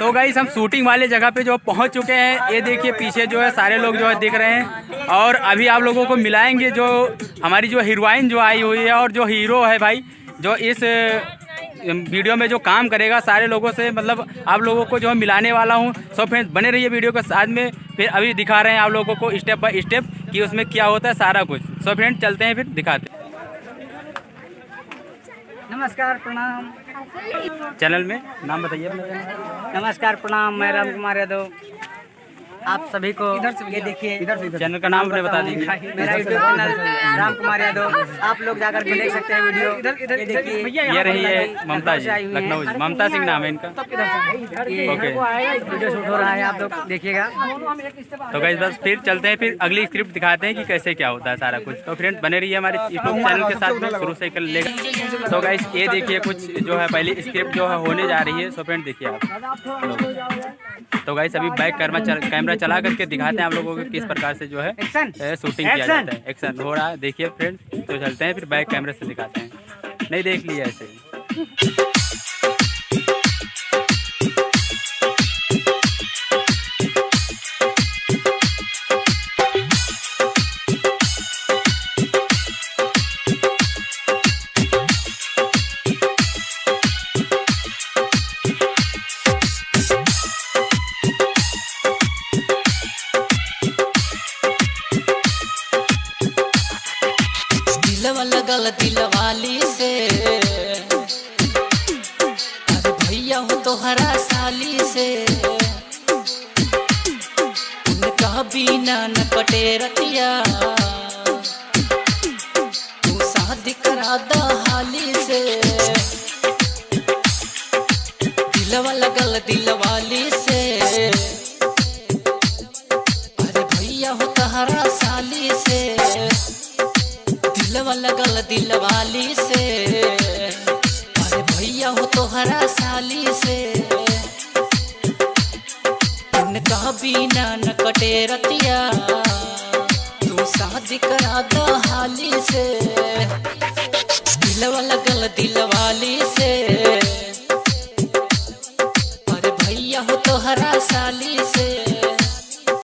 तो गाइस हम शूटिंग वाले जगह पे जो पहुंच चुके हैं। ये देखिए पीछे जो है सारे लोग जो है दिख रहे हैं और अभी आप लोगों को मिलाएंगे जो हमारी जो हीरोइन जो आई हुई है और जो हीरो है भाई जो इस वीडियो में जो काम करेगा सारे लोगों से, मतलब आप लोगों को जो है मिलाने वाला हूँ। सो फ्रेंड्स बने रहिए वीडियो के साथ में। फिर अभी दिखा रहे हैं आप लोगों को स्टेप बाय स्टेप कि उसमें क्या होता है सारा कुछ। सो फ्रेंड्स चलते हैं फिर दिखाते हैं। नमस्कार प्रणाम। चैनल में नाम बताइए अपना। नमस्कार प्रणाम, मैं राम कुमार यादव। आप सभी को ये देखिए चैनल का नाम बता दीजिए। मेरा यूट्यूब चैनल राम कुमार यादव, आप लोग जाकर के देख सकते हैं वीडियो। ये देखिए ये रही है ममता जी, लखनऊ जी, ममता सिंह नाम है इनका। ओके वीडियो शूट हो रहा है, आप लोग देखिएगा। तो गाइस बस फिर चलते हैं, फिर अगली स्क्रिप्ट दिखाते हैं कि कैसे क्या होता है सारा कुछ। तो फ्रेंड्स बने रहिए हमारे यूट्यूब चैनल के साथ में शुरू से कर लेगा। तो गाइस ये देखिए कुछ जो है पहली स्क्रिप्ट जो है होने जा रही है। सो फ्रेंड देखिए आप। तो गाइस अभी बैक कैमरा चला करके दिखाते हैं आप लोगों को किस प्रकार से जो है शूटिंग किया जाता है। एक्शन हो रहा है देखिए फ्रेंड्स। तो चलते हैं फिर बैक कैमरे से दिखाते हैं। नहीं देख लिया ऐसे ही। लगल दिलवाली से, अरे भैया हो तोहरा साली से, उनका बिना न कटे रतिया, तू शादी करा दा हाली से। दिलवा लगल दिलवाली से, अरे भैया हो तोहरा साली से, दिलवा लगल दिलवाली से, अरे भैया हो तोहरा साली से, उनका बिना न कटे रतिया, तू शादी करा दो हाली से। दिलवा लगल दिलवा